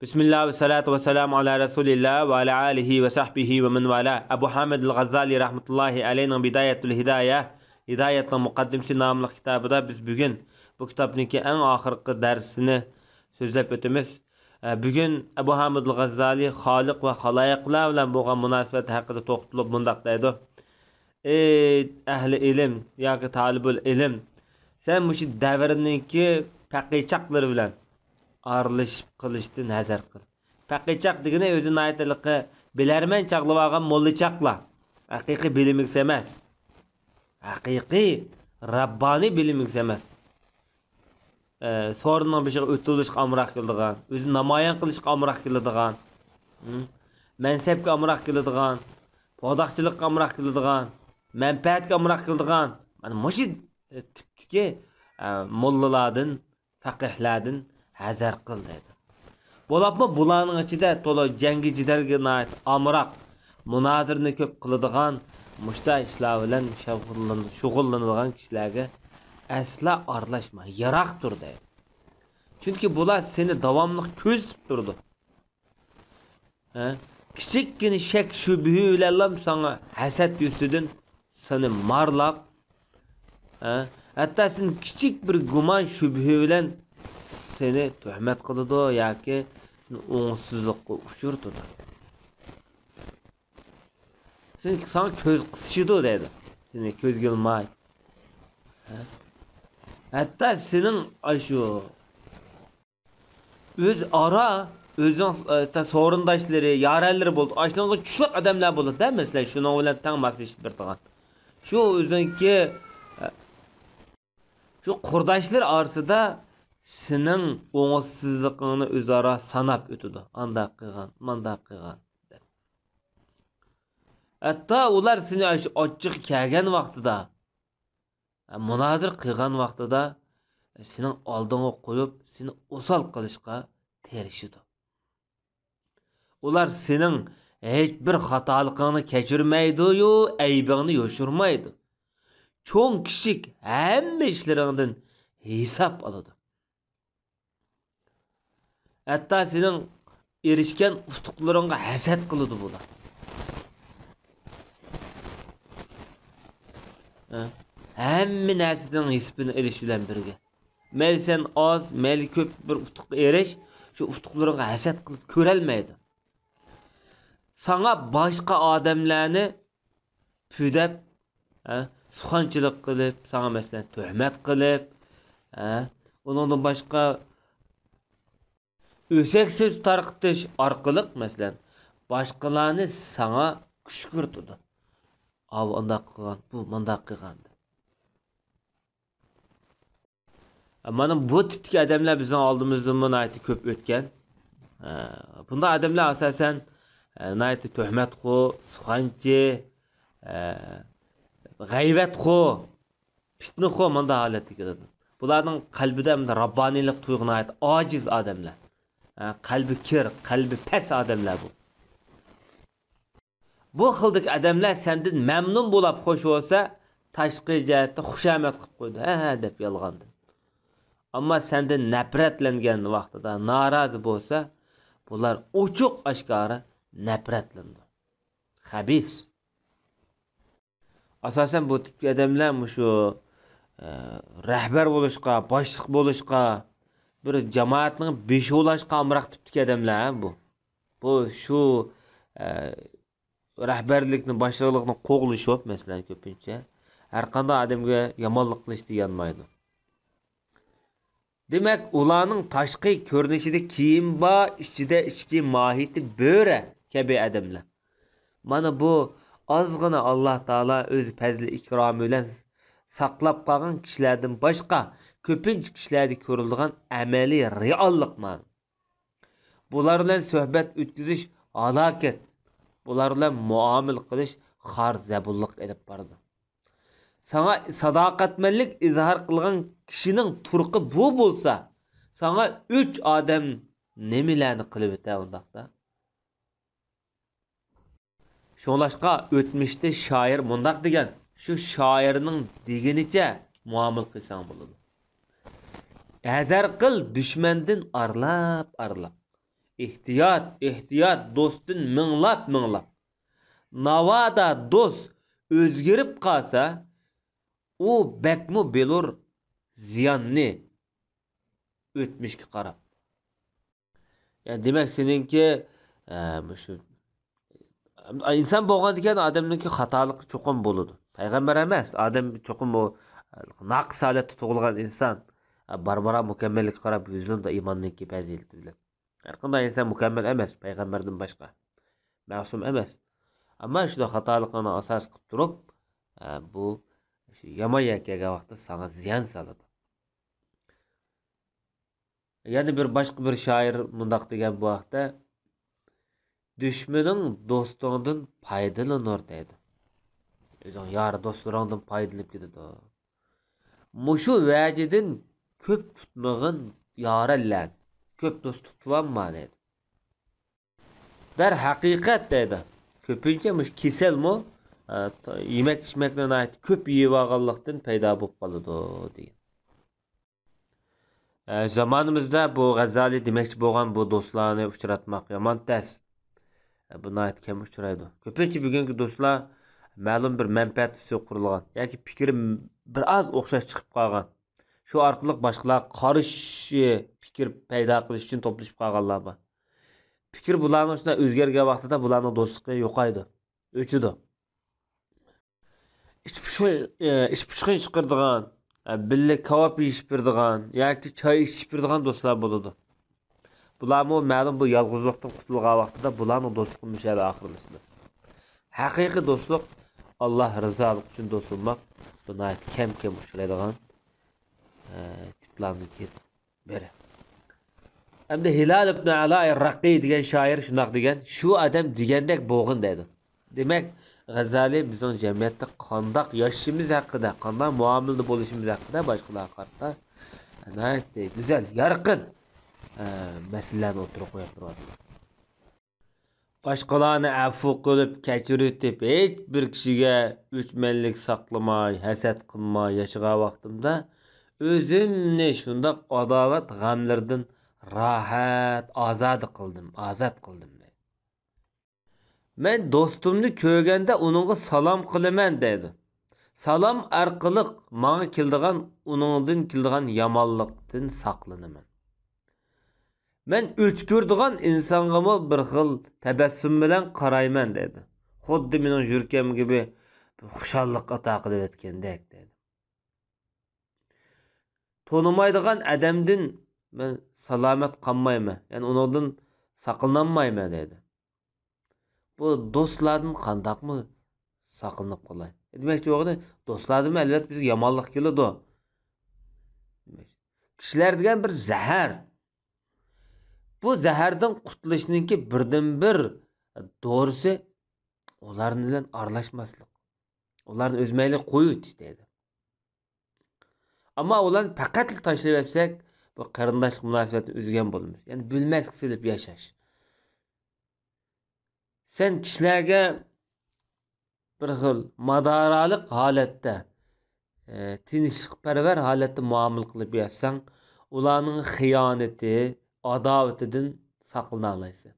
Bismillah ve salatu ve selamu ala Resulillah ve ala alihi ve sahbihi ve men vala. Ebu Hamid el-Gazali rahmetullahi aleyhinin Bidayetul Hidayah, Hidayet'in mukaddimsi namlı kitabıda biz bugün bu kitabınki en ahırkı dersini sözlep ötümüz. Bugün Ebu Hamid el-Gazali Halik ve halayıklar ile boğan münasebeti hakkında toxtulup bundak deydi. Ey ehli ilim, ya ki talibul ilim, sen bu şu devrindeki paqiçaqları bilen aralashib qilishdan hazar qil. Paqichaq degani o'zini aytiliqi bilarman chaqlab olgan mollachaqlar. Haqiqiy bilim emas. Haqiqiy Rabbani bilim emas. Sorunning bir şey o'tilish amroq qiladigan, o'zini namoyon qilishga amroq qiladigan, mansabga amroq qiladigan, podoqchilikqa amroq qiladigan, manfaatga amroq qiladigan. Mana mush tipdagi mollalardan, faqihlardan hazar qil dedi. Bo'lapmi bularning ichida to'la jangi jidalga ait amroq munozirni ko'p qiladigan mushta ishlar bilan shug'ullanadigan kishilarga asla aralashma, yiroq tur dedi. Chunki bular seni davomli ko'zib turdi. Kichikkina shak shubhi bilan sana hasad yusidan seni marlab, hatto sen kichik bir gumon shubhi bilan seni tuhmat qiladi yoki seni o'ngsizlikqa uchirtadi. Sen sana ko'z qisishidi dedi. Seni ko'zga ilmay. Hatto sening shu o'z ara o'zining sorundaşları, yaralari bo'ldi. Aslında kuchli odamlar bo'ladi, masalan, shuning bilan tang maslashib bir tag'an. Shu o'zinki shu qurdoshlar orasida senin o'ngsizligingni o'zaro sanab o'tadi. Andaq qilgan, mandaq qilgan deb. Hatto ular seni ochiq kelgan vaqtida, munozir qilgan vaqtida sening oldingga qo'yib, seni o'sal qilishga tirishadi. Ular sening hech bir xatoligingni kechirmaydi-yu, aybingni yoshirmaydi. Cho'ng kichik hamma ishlaringdan hisob oladi. Hatta senin erişken ustuqlarına hasad qiladi bular. Hamma narsadan hisbini erish bilan birga. Mel sen az, mel ko'p bir ustuqqa erish, shu ustuqlarına hasad qilib ko'rolmaydi. Sana başqa odamlarni püdep, suxanchilik qilib, sana mesela tuhmat qilib, ondan başqa ösek söz tarqitish orqali mesela başqalarni sana kuşkurtudi. Av undaq qilgan, bu mundaq qilgan. Mana bu tipdagi odamlar bizning oldimizda buni aytib ko'p o'tgan. Bunda odamlar asosan naytı tuhmatqo, suxanchi, g'ayvatqo, fitnaqo manda holatga keladi. Bularning qalbida Rabbanilik tuyg'uni ait ojiz odamlar. Qalbi kir, qalbi pes adamlar bu. Bu xildik adamlar senden memnun bo'lib xo'sh bo'lsa, tashqi jihatda xushamat qilib qo'ydi. Ha deb yolg'andin. Ammo senden nafratlangan vaqtida norozi bo'lsa, bular ochiq oshkora nafratlandi. Xabis. Asosan bu tip odamlar shu rahbar bo'lishga, boshliq bo'lishga, bir cemaatning besholashga amroq tipdagi odamlar bu. Bu shu rahbarlikni, boshliqlikni qo'g'lishib, masalan, ko'pincha har qanday odamga yomonlik qilishni yanmaydi. Demak, ularning tashqi ko'rinishida kiyim bor, ichida ichki mohiyati bo'ra kabi odamlar. Mana bu ozgina Alloh taolo o'z fazli ikromi bilan saqlab qolgan kishilardan boshqa ko'pincha kishilarda ko'riladigan amaliy reallik mana. Bular bilan suhbat o'tkazish halokat. Bular bilan muomala qilish xor zabulliq edib bordi. Sana sadoqatmanlik izhor qilgan kishining turqi bu bo'lsa, sana 3 odam nimalarni qilib o'tadi undaqda? Şolaşqa o'tmishda shoir mundaq degan, shu shoirning deganicha muomala qilsang bo'ladi. Hazar qil dushmandan arlab. ehtiyot do'stdan minglab. Navada do'st o'zgarib qolsa, u bakmu belur ziyonni o'tmishga qarab. Yani demek seninki şu insan bo'lgandan odamniki xatolik cho'qim bo'ladi. Payg'ambar emas, odam cho'qim bu naqs holatda tug'ilgan inson. Barbara mukammallikka qarab yuzlanda iymonninki fazilati bilan. Har qanday inson mukammal emas, payg'ambardan boshqa. Ma'sum emas. Ammo shu xatolikni asos qilib turib, bu shu yomon yakkaga vaqtda sana ziyon soladi. Yani başka bir şair mundaq degan bu vaqtda düşmenin dostundan faydalanır deydi. Özün yarı dostlarından faydalanıp gididi. Muşu vəcidin köp tutmağın yarallan, köp dost tutvanma deydi. Der hakikat deydi. Köpünçe muş kesel mu? Yemek içmekten ait köp yiyip ağallıqdan payda bolup qalıdı deydi. Zamanımızda bu Gazali demekçi bo'lgan bu do'stlarni uchratmoq yomon tas. Buni aytgan uchraydi. Ko'pincha bugungi do'stlar ma'lum bir manfaat uchun qurilgan yoki fikri bir oz o'xshash chiqib qolgan. Shu orqali boshqalar qarshi fikr paydo qilish uchun to'plashib qolganlar bor. Fikr bularning ustidan o'zgargan vaqtida bularning do'stligi yo'qaydi, o'chidi. İş pishqin chiqirdigan, birga kebab yeyishib berdigan yoki choy ichib berdigan do'stlar bo'ladi. Bularmi ma'lum bu yolg'izlikdan qutulgan vaqtida bularning do'stligi mishali oxirlashdi. Haqiqiy do'stlik Alloh rizolik uchun do'st bo'lmoq, buni kam uchraydigan tiplarniki biri. Hamda Hilal ibn Ala ar-Raqi degan shoir shunaq degan, shu odam degandek bo'g'in deydi. Demak, Gazali bizning jamiyatda qandoq yashashimiz haqida, qanday muomalada bo'lishimiz haqida boshqalar qarta anayatda go'zal, yorqin masalalarni o'tirib qo'yib turadi. Boshqalarni afv qilib, kechirib, hech bir kishiga o'chmanlik saqlamay, hasad qilmay yashagan vaqtimda o'zimni shundoq adovat g'amlardan rahat, azod qildim. Men do'stimni ko'rganda uningga salom qilaman dedi. Salom orqali menga keldigan uningdan keldigan yomonlikdan saqlanaman. Men o'chkurdigan insonga bir xil tabassum bilan qarayman dedi. Xuddi mening yurkam gibi xushallik ato qilib o'tgandek dedi. Tonimaydigan odamdan men salomat qolmayman, ya'ni uningdan saqlanmayman dedi. Bu do'stlardan qandaqmi saqlanib qolay? Demakchi o'g'li, do'stlardan albatta bizga yomonlik keladi. Kishilar degan bir zahar. Bu zahardan qutulishninki birdan-bir doğrusu ularni bilan aralashmaslik. Ularni o'zmaylik qo'yib dedi. Ammo ularni faqat tashlab etsak, bu qarindoshlik munosabatini uzgan bo'lamiz. Ya'ni bilmaslik silib yashash. Sen kishilarga bir xil madaralik holatda, tinchlikparvar holatda muomala qilib yashasang, ularning xiyonati, adavatidan saqlana olaysan.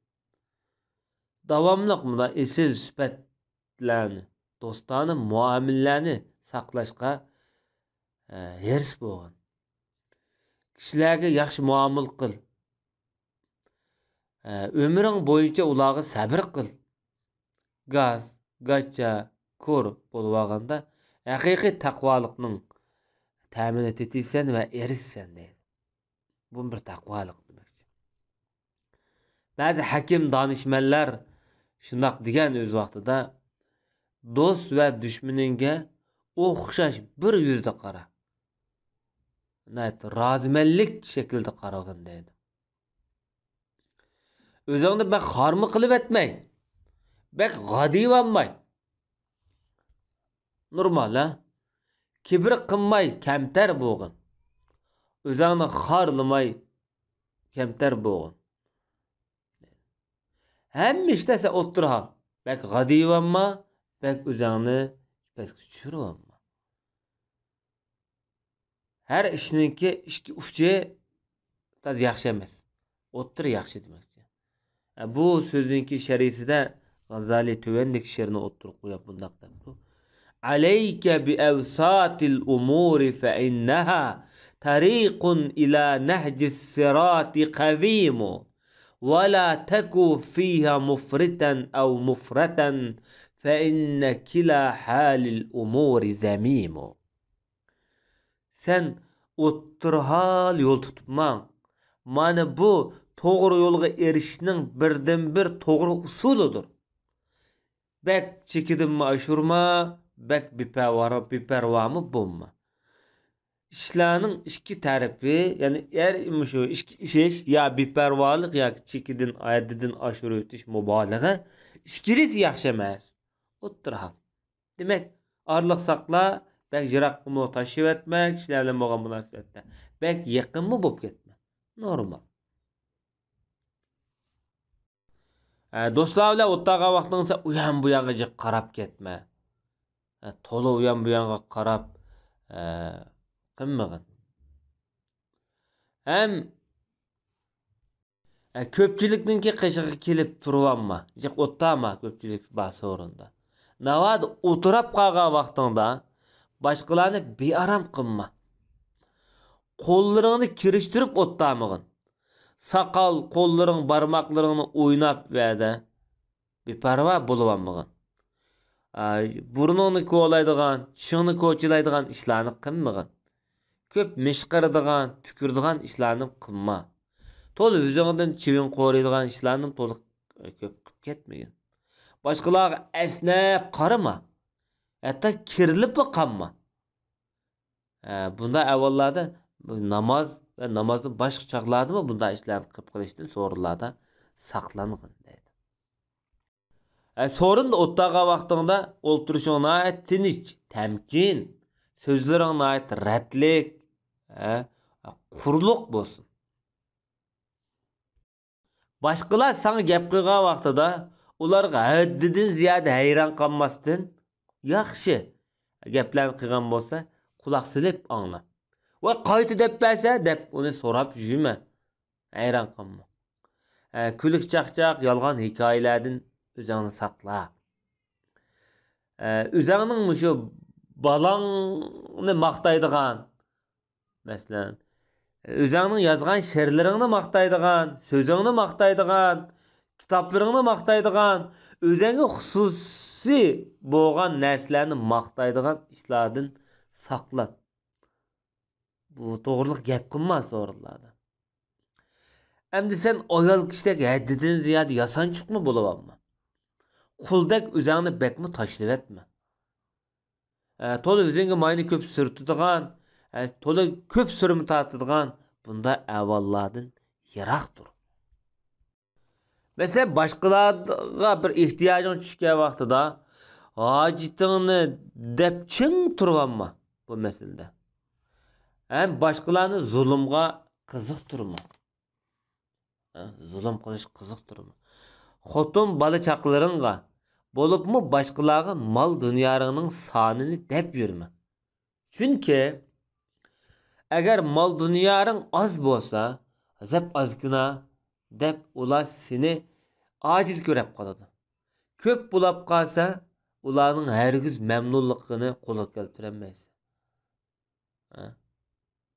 Davomli bunda esil sifatlarni, do'stona muomalalarni saqlashga hirs bo'lgan. Kishilarga yaxshi muomala qil. Ömrün boyunca ularga sabr qil. Gaz, gacha, ko'r bo'lganda haqiqiy taqvolikning ta'min etilsan va erishsan deydi. Bu bir taqvolik demakchi. Ba'zi hakim donishmandlar shundoq degan o'z vaqtida do'st va dushmaningga o'xshash bir yuzda qara. Rozimanlik shaklida qarag'in deydi. O'zingni bak xarmı qilib etmay. Bak g'adiy olmay. Normal ha? Kibr qilmay, kamtar bo'lgin. O'zingni xarlamay, kamtar bo'lgin. Hamma ishtasa o'ttir hal. Bak g'adiy olma, bak o'zingni pastga tushirib olma. Har ishninki ishki uchi taz yaxshi emas. O'ttir yaxshi demakchi. Bu sözünki şeriside Gazali tövendeki şerini oturup koyup bundak deptu. Aleyke bi evsatil umuri fe inneha tariqun ila nehcis sirati kavimu ve la teku fiha mufriten ev mufreten fe inne kila halil umuri zemimu. Sen oturhal yol tutman. Mana bu toğru yolga erişinin birden bir toğru usuludur. Bek çekidin mi aşurma, bek bipervamı bulma. İşlanın iki tarifi, yani eğer şu iş ya bipervalık ya çekidin ayedidin aşırı ötüş mübalağa, işkilisi yakşamaz. Oturhal. Demek arlık sakla, bek jirak mı taşıv etmek, işlerle boğan münasebette. Bek yakın mı bulup gitme. Normal. Dostlar bilan o'rtaga vaqtingizda uyan bu yoqqa qarab ketma. To'la uyan bu yoqqa qarab qilmag'in. Ham ko'pchilikninki qishig'i kelib turibma. Jiq o'tama ko'pchilik basi o'rinda. Navad o'tirib qolgan vaqtingda boshqalarni bearam qilma. Qo'llaringni kirishtirib o'ttamag'in. Sakal, kolların, barmaklarını oynap verdi. Bir parva buluvanmağın. Burnunu kovalaydıgan, çığını koçilaydıgan işlerini kılmağın. Köp mişkırdıgan, tükürdügan işlerini kılma. Tolu yüzünden çivin koruyduğun işlerini tolu köp kıp ketmeyin. Başkalar esnep karıma. Hatta kirilip kalma. Bunda evvellerde namaz ve namazın başka çağlardı mı bunda işler kıpkırıştı sorularda saklanın dedi. Sorun da ottağa vaktinde olturuşuna ait tiniç, temkin, sözlerine ait retlik, kurluk bolsun. Başkalar sana gep kıyga vaktida ularga haddidin ziyade hayran kalmasdın yaxşı. Geplerini kıygan bolsa kulak silip anla. Ve kayıtı dep verse dep onu sorap yürüme. Hayran kalma. Külük çakçak yalgan hikayelerden üzerine sakla. Üzerinin şu balanını maktaydıgan. Mesela üzerinin yazgan şerlerini maktaydıgan, sözünü maktaydıgan, kitaplarını maktaydıgan, üzerine hususi boğan nerslerini maktaydıgan işlerden sakla. Bu doğruluk gep kılma sorularda. Hem de sen oyal kişideki haddidin ziyade yasançık mı buluvanma? Kuldek üzerine bek mi taşlık etme? Tolu üzerine mayını köp sürtüdüğün, tolu köp sürümü tartıdığın, bunda evvalladın yirak dur. Mesela başkalarına bir ihtiyacın çıkıyor vaxtıda, acitini dep çın turvanma bu meselede. Hem başkalarını zulümga kızık durma. Zulüm kılış kızık durma. Xotun balı çaklarınga bolup mu başkalarına mal dünyalarının sanını dep yürüme. Çünkü eğer mal dünyaların az bolsa, zep azgına dep ular seni aciz görep kaladı. Köp bulap kalsa ularının hergiz memnunluğunu kola keltiremez.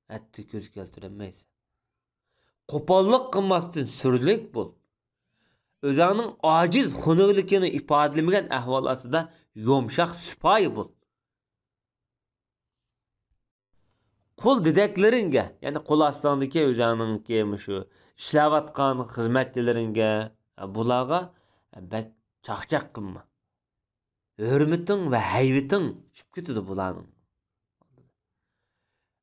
Hatta göz keltiremez. Kopallık kılmasın sürlük bul. Özünün aciz hunurlikini ifadelemeyen ahvalası da yumşak süpayı bul. Kul dedekleringe, yani kul aslandaki özünün ki şu işlevatkan hizmetçileringe, bulağa bek çakçak kılma. Hürmetin ve heyvetin çıpkıtıdı bulanın.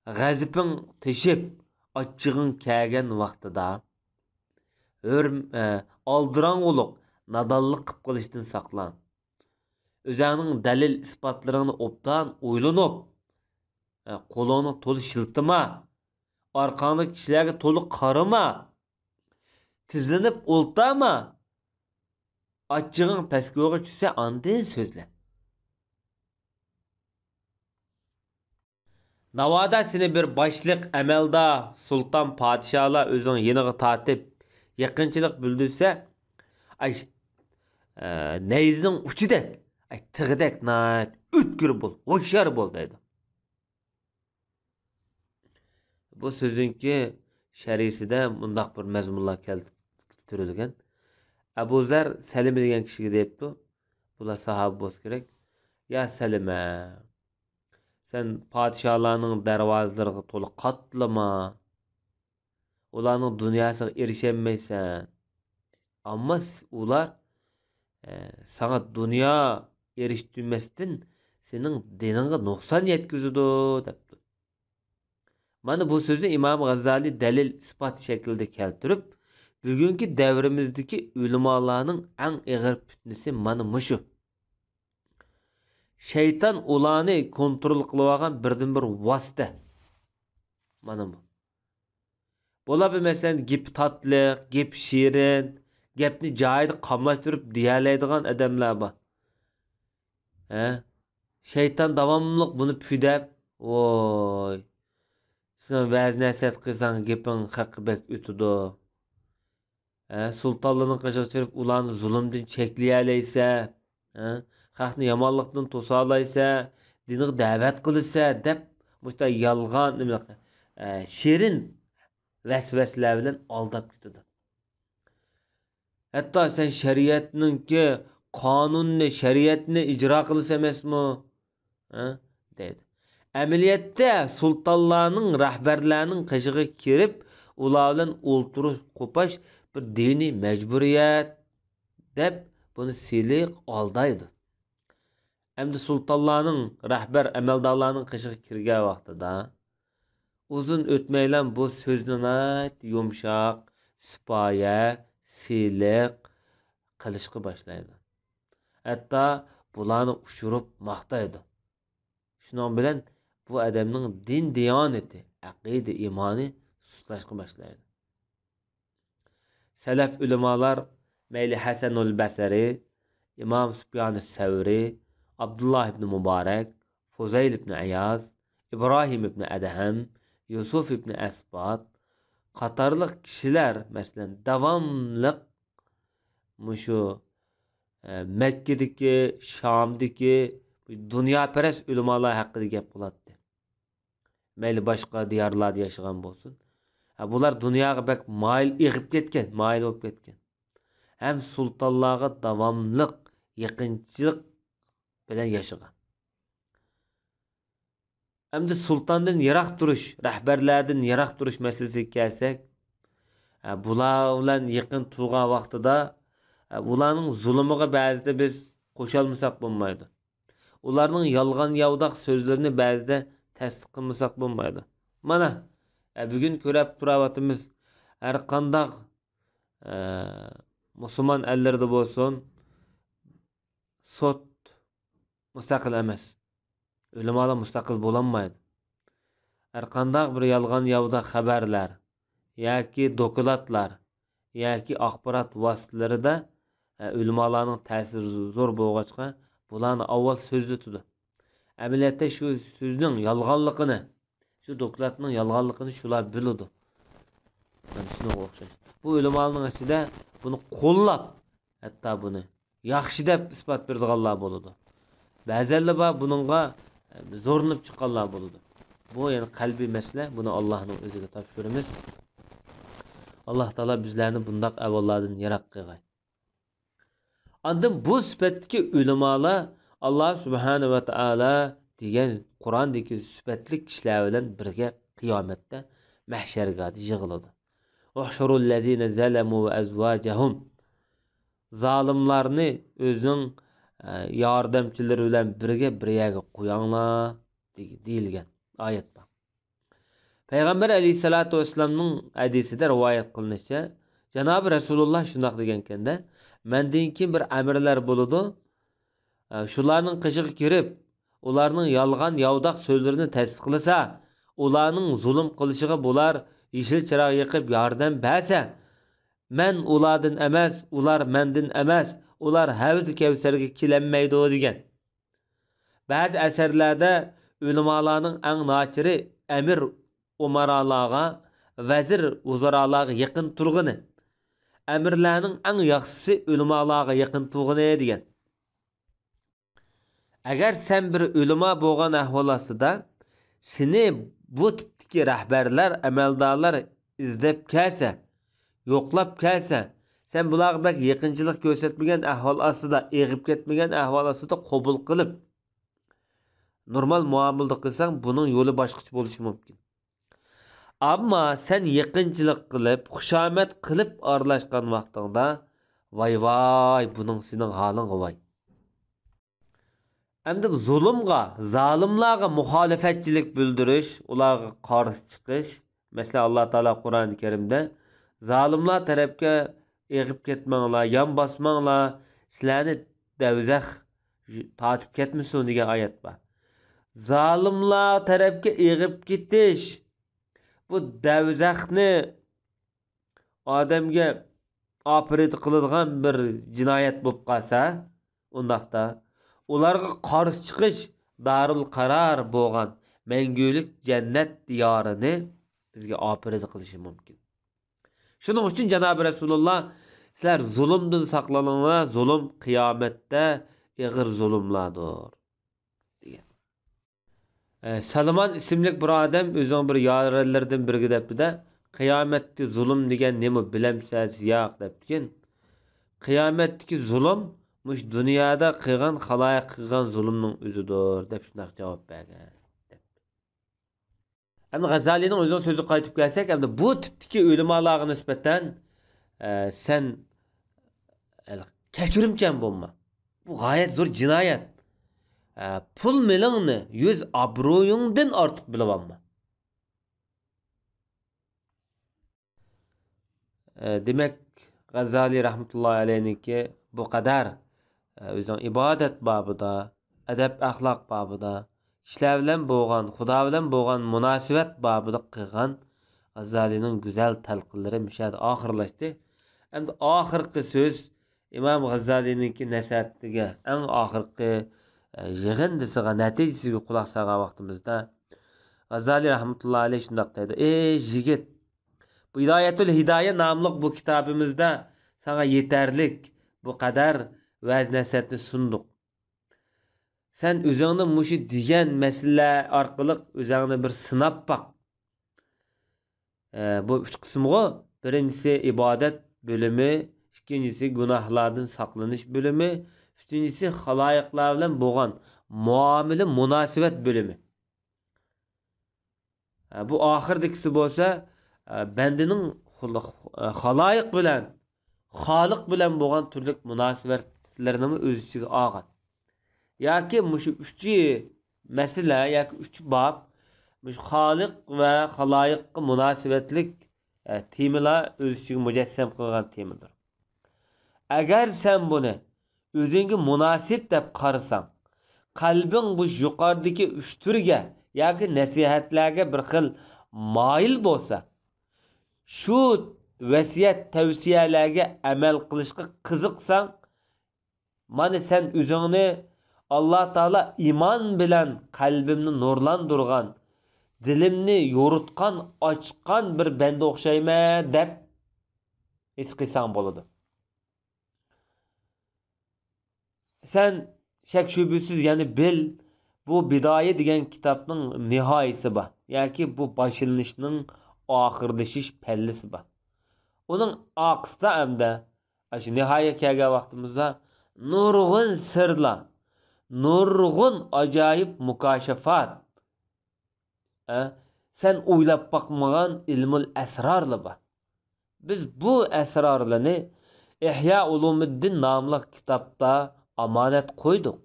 Gazipin teşip açığın kәген vaqtida aldıran oluq nadallık qıp qilishdan saqlan. Özünün dalil ispatlarını obdan oylanıp qo'lini to'liq shiltama, orqangdagi kishilarga to'liq qarama, tizlanib o'ltama. Açığın peskog'a tushsa andin so'zla. Navada seni bir başlık emelda sultan padişahlar özün yeniği tatip yakınçılık bildirse ay neyizning uchidek, ay tig'idek nayt o'tkir bo'l, hoşyar bo'l deydi. Bu sözünki şərisində bundaq bir məzmunlar keltirilgan. Abu Zar Salime degan kishiga deyipti. Bular sahabe bo'lsa kerak. Ya Salime, sen padişahlarning darvozalariga to'liq qatlama. Ularning dunyosiga erişemaysan. Ammo ular sana dünya eriştirmestin senin dinine nuqson yetkizidi debdi. Mana bu sözü İmam G'azali dalil isbot shaklida keltirib, bugungi davrimizdagi ulamolarning eng ig'ir fitnasi mana mushu. Şeytan ularni kontrol qilib olgan birdan bir vosita. Mana bu. Bo'ladi masalan gap tatliq, gap shirin, gapni joyida qamlashtirib deyaladigan odamlar bor. Şeytan davomli buni püdab, voy. Sen vəz nəsiyyət qilsan gepin haqqı bək ötüdü. Sultanlığının qışıq çırıb ulanı zulümdün çəkliyələysə, xalqni yamanlıqdan tosalaysa, diniq dəvət qılırsa, dəb müstə yalğan, şirin vəsvəslər bilən aldab gitidi. Hətta sen şəriyyətinin ki, qanunni, şəriyyətini icra qılırsa emasmı? Deydi. Əməliyyatda sultanlarning rahbarlarning qishig'i kirib, ular bilan o'ltirish qo'pash bir diniy majburiyat deb buni siliq aldaydi. Endi sultanlarning rahbar amaldorlarning qishig'i kirgan vaqtida uzun o'tmaylan bu so'zni yumshoq, sipoya, siliq qilishga boshlaydi. Hatto bularni ushurib maqtaydi. Shuning bilan bu adamning din diyonati, aqida, imoni sustlashga boshlaydi. Salaf ulamolar mayli Hasanul Basri, Imom Sufyon as-Savri, Abdullah ibn Mubarak, Fuzayl ibn Ayaz, İbrahim ibn Adham, Yusuf ibn Asbat qatorliq kishilar masalan davomli mushu Mekkadagi, Shomdagi dunyoparast ulamolar haqida gap bo'ladi. Mayli boshqa diyorlarda yashagan bo'lsin. Bular dunyoga bak moyil ig'ib ketgan, moyil bo'lib ketgan. Ham sultonlarga davomli yaqinchilik bilan yashagan. Endi sultondan yiroq turish, rahbarlardan yiroq turish masalasiga kelsak, bular bilan yaqin turgan vaqtida ularning zulmiga ba'zida biz qo'shalmasak bo'lmaydi. Ularning yolg'on yavdaq so'zlarini ba'zida tasdiq qilmasak bo'lmaydi. Mana bugun ko'rib turayotimiz har qanday musulmon ellarda bo'lsin, sud mustaqil emas. Ulamolar mustaqil bo'lolmaydi. Har qanday bir yolg'on yavdaq xabarlar yoki dokladlar yoki axborot vositalarida ulamolarning ta'siri zo'r bo'lg'achqa bularni avval so'zda tutdi. Amaliyotda shu so'zning yolg'onligini, shu dokladning yolg'onligini shular biladi. Shunga o'xshash. Bu ulamolarning ichida buni qo'llab, hatto buni yaxshi deb isbot berganlar bo'ladi. Ba'zilar bor buningga zo'rlanib chiqqanlar bo'ladi. Bu yani qalbiy masala, buni Allohning o'ziga topshiramiz. Alloh taolo bizlarni bundoq avvallardan yiroq qilgay. Andan bu sifatdagi ulamolar Alloh subhanahu va taolo degan Qur'ondagi sifatli kishilar bilan birga qiyomatda mahsharga yig'iladi. Uhshurul lazina zalamu va azwajahum. Zalimlarni o'zining yordamchilari bilan birga bir yerga qo'yinglar deyilgan oyatda. Payg'ambar alayhisolatu vasallamning hadisida rivoyat qilinishicha, Janob Rasululloh shunday degan ekanda, mendan keyin bir amirlar bo'ladi. Shularning qishig'i kirib, ularning yolg'on yavdaq so'zlarini tasdiqlasa, ularning zulm qilishiga bular yeshil chiroq yoqib yordam bersa, men ulardan emas, ular mendan emas, ular Havz Kevsarga kelinmaydi degan. Ba'zi asarlarda ulamolarning eng nochiri amir umaralarga, vazir uzaralarga yaqin turg'ini. əmirlərinin ən yaxşısı ulamalarga yaqin tuğunu degan. Agar sen bir ulama bo'lgan ahvol ostida seni bu tipdagi rahbarlar, amaldorlar izlab kelsa, yo'qlab kelsa, sen bularga bak yaqinchilik ko'rsatmagan ahvol ostida, eg'ib ketmagan ahvol ostida qabul qilib normal muomalada qilsang, buning yo'li boshqacha bo'lishi mumkin. Ammo sen yaqinchilik qilib, xushomad qilib aralashgan vaqtingda, voy, buning sening holing voy. Endi zulmga, zalimlarga muxolifatchilik bildirish, ularga qarshi chiqish. Mesela Allah Teala Kur'an-ı Kerim'de zalimlar tarafga eg'ib ketmanglar, yan basmanglar, sizlarni davzax tatib ketmasin degan oyat bor. Zalimlar tarafga eg'ib ketish, bu davzaxni odamga operat qiladigan bir jinoyat bo'lib qolsa, undaqda ularga qarshi chiqish darul qarar bo'lgan mangulik jannat diyorini bizga operat qilishi mumkin. Shuning uchun Janob Rasululloh sizlar zulmdan saqlaninglar, zulm qiyomatda ig'ir zulmlardir degan. Salman ismli bir odam o'zining bir yorlaridan biriga debdi-da, qiyomatda zulm degan nima bilamsiz yo'q debdi. Qiyomatdagi zulm mush dunyoda qilgan, xaloyiq qilgan zulmning o'zidir deb shunday javob bergan. Endi G'azalining o'zining so'zi qaytib kelsak, endi bu tipdagi ulamalarga nisbatan sen kechirimchan bo'lma. Bu g'oyat zo'r jinoyat. Pul milingni yüz obro'yingdan ortiq bilib olma. Demak, G'azali rahmatullohi alayhiniki bu qadar o'zining ibodat babida, adab axloq babida, ishlar bilan bo'lgan, Xudo bilan bo'lgan munosabat babida qilgan G'azalining go'zal talqinlari mishad oxirlashdi. Endi oxirgi so'z Imom G'azalininki nasihatiga, eng oxirgi yig'indisiga, natijasiga quloq solgan vaqtimizda G'azali rahmatullohi alayhi shunday dedi: "Ey yigit, Bidayatul Hidoya nomli bu kitobimizda sana yetarlik bu qadar va'z nasihatni sunduq. Sen o'zingni mushu degan masala orqali o'zingni bir sinab baq. Bu üç qismga, birincisi ibodat bölümü, ikincisi gunohlardan saqlanish bölümü, üçüncüsü xaloyiqlar bilan bo'lgan muomala munosabat bölümü. Bu oxirdagisi bo'lsa, bandining xaloyiq bilan, xoliq bilan bo'lgan turli munosabatlarini o'z ichiga olgan. Yoki mushu uchchi masala yoki uch bob mush xoliq va xaloyiqqa munosabatlik temalar o'z ichiga mujassam qilgan temadir. Agar sen buni o'zingga munosib deb qarasang, qalbing bu yuqoridagi uch turga yoki nasihatlarga bir xil moyil bo'lsa, shu vasiyat tavsiyalarga amal qilishga qiziqsang, mana sen o'zingni Allah Taala iman bilan qalbimni nurlandırgan, dilimni yoritgan, ochgan bir banda o'xshayman deb his qilsang bo'ladi. Sen shak shubisiz yani bil, bu Bidoya degan kitobning nihoyasi bor. Yoki bu boshlanishning oxirlashish pallisi bor. Uning oqisida hamda shu nihoya kelgan vaqtimizda nurg'un sirlar, nurg'un ajoyib mukashafat, sen o'ylab bakmagan ilmul asrorlar bor. Biz bu asrorlarni İhya Ulumuddin nomli kitobda amonat qo'ydik.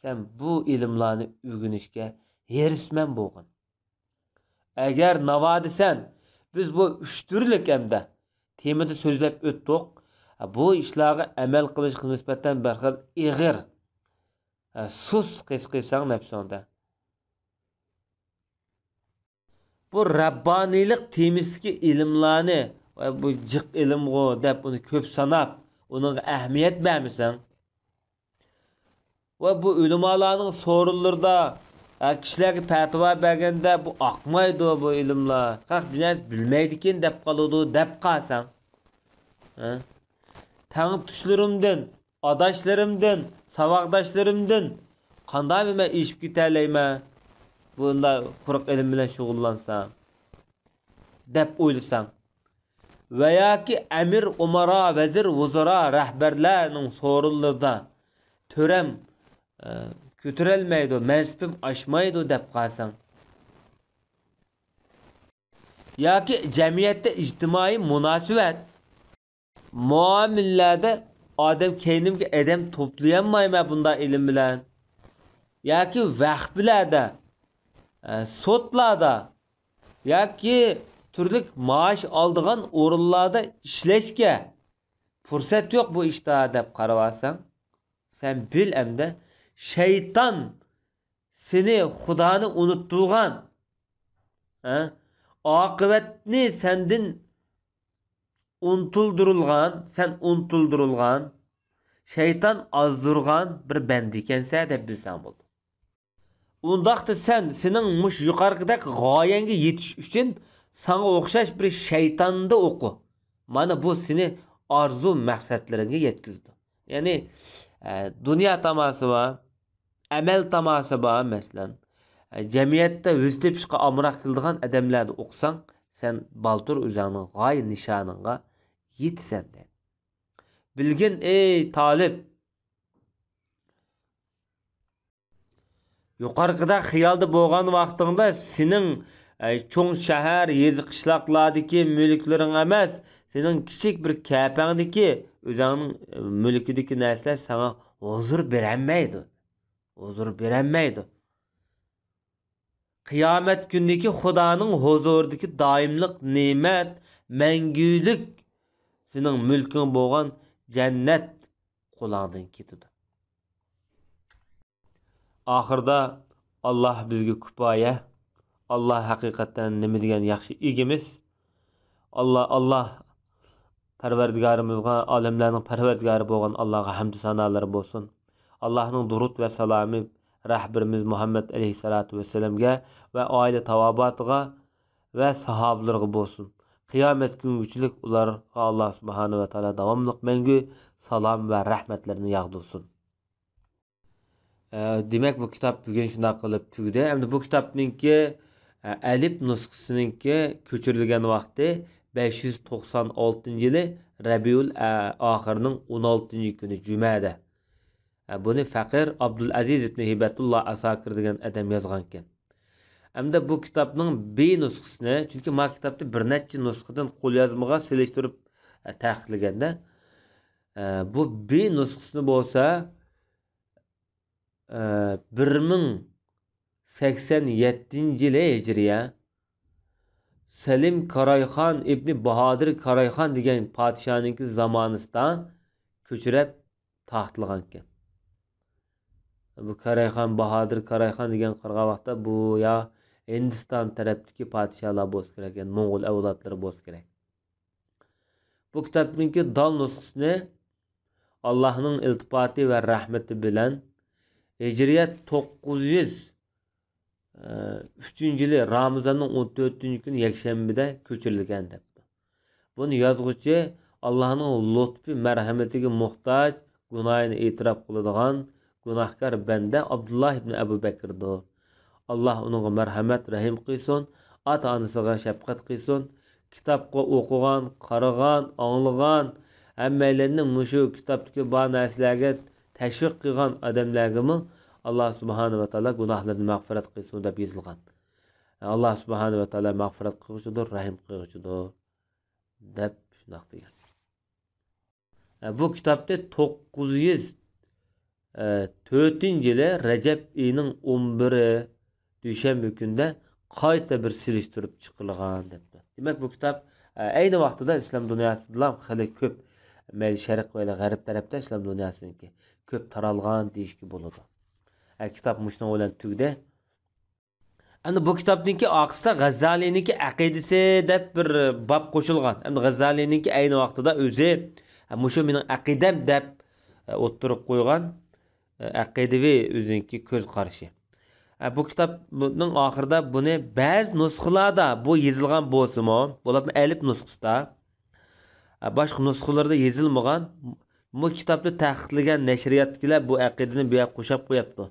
Sen bu ilmlarni o'rganishga herisman bo'lgin. Agar navodisan, biz bu uch turlik hamda temada so'zlab o'tdik. Bu ishlarga amal qilishga nisbatan bir xil ig'ir, sust his qilsang nafsingda, bu Rabbanilik temizdagi ilmlarni bu jiq ilmg'o deb uni ko'p sanab, uning ahamiyat bermasang va bu ulamolarning so'rinlarida kishilarga fatvo berganda bu oqmaydi bu ilmlar, haq dunyosi bilmaydi ekan deb qoladi deb qolsang, Ha? Tanıtışlarımdan, adaşlarımdan, savaqdaşlarımdan qanday men işip gitäleyme? Bunda quruq ilim bilen şug'ullansam dep oylasan. Veya ki emir, umara, vezir, vuzara, rehberlerinin sorullarda törem kötürelmeydi, mensipim aşmaydı dep qalsan. Ya ki cemiyette ictimai münasebet muamillerde adam kendimki edem toplayamayma bunda ilim bilen. Ya ki vahbilerde sotlarda ya ki türlük maaş aldığan orunlarda işleşke fırsat yok bu işte dep qaravasan. Sen bil emde şeytan seni Hudanı unuttuğan akıbetini sendin unutuldurulgan, sen unutuldurulgan, şeytan azdurgan bir bendikense dep bilsen boldu. Undaqda senin muş yuqarıdaki gayenge yetiş üçün sana okşaş bir şeytanda oku. Mana bu seni arzu maksatlarına yetkizdi. Yani dünya taması var, emel taması var mesela. Cemiyette vüstepişka amrak kıldığın adamlarda okusan, sen baltur üzerinin gay nişanına yetsen de. Bilgin ey talip, yuqarıda xiyalda bolğan vaqtında senin çoğun şəhər, yezi qışlaqlardaki mülklerin emas, senin kiçik bir kəpəndeki özünün mülkideki nəslər sana huzur verəməydi. Huzur verəməydi. Kıyamet gündeki Hudanın huzurdaki daimlik nimet, məngülük senin mülkün bolğan cennet qulağından ketidi. Ahırda Allah bizge kupaya, Allah hakikaten nima degan yaxshi egimiz. Allah Parvardigarımızga, alemlerin Parvardigari bolgan Allah'a hamd sanalar bolsun. Allah'ın durut ve salami rahberimiz Muhammed aleyhissalatu vesselamga ve aile tavabatıga ve sahabelerine bolsun. Kıyamet güngüçülük ularga Allah subhanahu ve taala davamlıq mengü salam ve rahmetlerini yağdursun. Demek bu kitap bugün şuna kılıp tügüdü. Hem bu kitapninki Elif nüskısınınki köçürülgen vakti 596 yılı Rabiul ahırının 16. günü Cüma'da. Bunu Fakir Abdülaziz ibn Hibetullah Asakir degan adam yazganken. Hem de bu kitapның bir nüskısını, çünkü ma kitapta bir neçe nüskıdan kol yazmağa siliştirip tahqiqlaganda bu bir nüskısını bolsa 1087 yılı Hicriye Selim Karayxan İbni Bahadır Karayxan degan padişahınki zamanısında köçürep taxtlaganken. Bu Karayxan Bahadır Karayxan degan qırğa vaqtda bu ya Hindistan tarafdaki padişahlar boz kerak, yani Moğol avlodlari boz kerak. Bu kitapninki dal nüskısını Allah'ın iltifati ve rahmeti bilen Hicriyet 903 yılı Ramazan'ın 14. günü Yekşembide köçürülgen depti. Bunu yazgıcı Allah'ın lütfi merhametiga muhtaç, günahını itiraf kılıdığan günahkar bende Abdullah ibn Ebu Bekir'di. Allah onunla merhamet rahim kılsın, ata-anasıga şefkat kılsın, kitapqa okugan, qaragan, anlagan, hammalarning mushu kitapdagi bu narsalarga teşvik kılgan adamlarga Allah subhanahu ve taala günahlarını mağfiret kılsın deb yazılgan. Allah subhanahu ve taala mağfiret kılgıçıdır, rahim kılgıçıdır deb şundaq degan. Bu kitapda 904 yılı Recep ayının 11'i Düşenbe günde qayta bir siliştirip çıkılgan debdi. Demek bu kitap aynı vaqtida İslam dünyasında hali köp Şərq ve G'arb tarafta İslam dünyasındaki köp taralgan deyişki boludu. Kitap muştan olan tügde. Endi bu kitapninki aqısda G'azalininki aqidasi deb bir bab qo'shilgan. Endi G'azalininki ayni vaqtida o'zi mushu mening aqidam deb o'ttirib qo'ygan aqidaviy o'ziniki ko'z qarashi. Bu kitapning oxirida buni ba'zi nusxalarda bu yozilgan bo'lsa-mu, bo'lib elif nusxasida Başqa nusxalarda yazılmagan bu kitapda taqiqlagan nashriyatlar bu aqidani bu yoqqa qo'shib qo'yapti.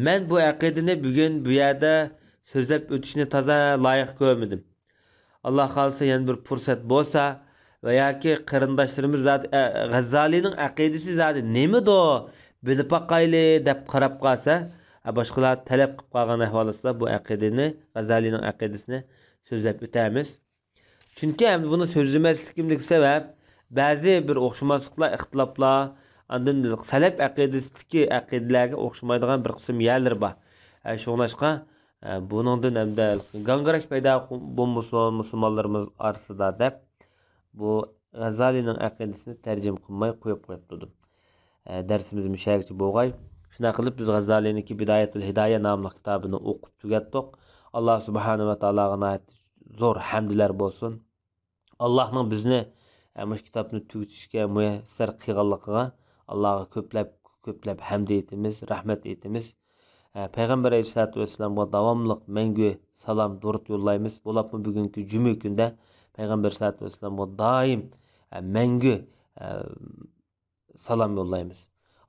Men bu aqidani bugun bu yerda so'zlab o'tishni toza loyiq ko'rmadim. Alloh xolisa yana bir fursat bo'lsa va yoki qarindoshlarimiz G'azzalining aqidasi zodi nimido bilib boqayli deb qarab qolsa, boshqalar talab qilib qolgan ahvolda bu aqidani, G'azzalining aqidasini so'zlab o'tamiz. Chunki buni so'zlamasligimlik sabab ba'zi bir o'xshamasliklar, ixtiloflar, andan salaf aqidasidagi aqidalarga o'xshamaydigan bir qism yerlar bor. Shunlashqa buningdan hamda gangirash paydo bo'lmoq musulmonlarimiz orasida deb bu G'azzalining aqidasini tarjima qilmay qo'yib qo'yibdi. Darsimiz mushayakchi bo'lg'ay. Shuna qilib biz G'azzalininki Bidayatul Hidoya nomli kitobini o'qib tugatdik. Alloh subhanahu va taologa zo'r hamdlar bo'lsin. Allohning bizni bu kitobni tugatishga muyassar qilganligiga Allohga ko'plab hamd etamiz, rahmat etamiz. Payg'ambar alayhisolatu vasallamga davomli mangu salom durud yo'llaymiz. Bo'libmi bugungi juma kunda Payg'ambar alayhisolatu vasallamga doim mangu salom yo'llaymiz.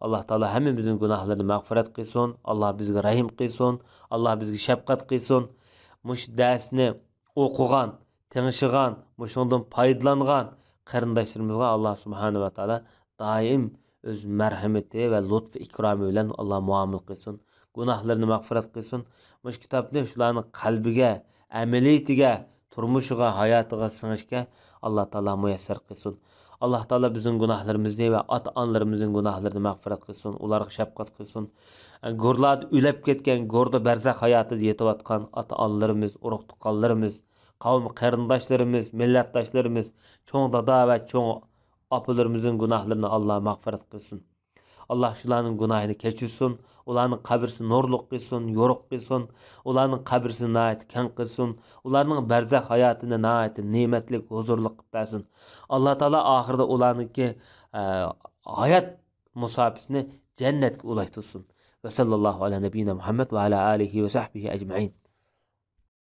Alloh taolo hammamizning gunohlarini mag'firat qilsin. Alloh bizga rahim qilsin. Alloh bizga shafqat qilsin. Mush darsni o'qigan, ting'ishigan, mushundan foydalangan qarindoshlarimizga Alloh subhanahu va taolo doim o'z marhamati va lutf ikromi bilan Alloh muomala qilsin. Gunohlarini mag'firat qilsin. Mush kitobni shularning qalbiga, amaliyatiga, turmushiga, hayotiga singishga Alloh taolo muyassar qilsin. Alloh taolo bizning gunohlarimizni va ota-onalarimizning gunohlarini mag'firat qilsin, ularga shafqat qilsin. Go'rlarda o'lib ketgan, go'rda barzaq hayotida yetayotgan ota-onalarimiz, urug' tuqqanlarimiz, qavm qarindoshlarimiz, millatdoshlarimiz, cho'ng dada va cho'ng opalarimizning gunohlarini Alloh mag'firat qilsin. Alloh shularning gunohini kechirsin, ularning qabrisini nurliq qilsin, yo'riq qilsin, ularning qabrisini nihoyat keng qilsin, ularning barzaq hayotini nihoyat ne'matli, huzurli qilib bersin. Alloh taolo oxirida ularningki hayot musofisini jannatga ulaştırsın. Ve sallallahu ala nebiyina Muhammed ve ala alihi ve sahbihi ecmaîn.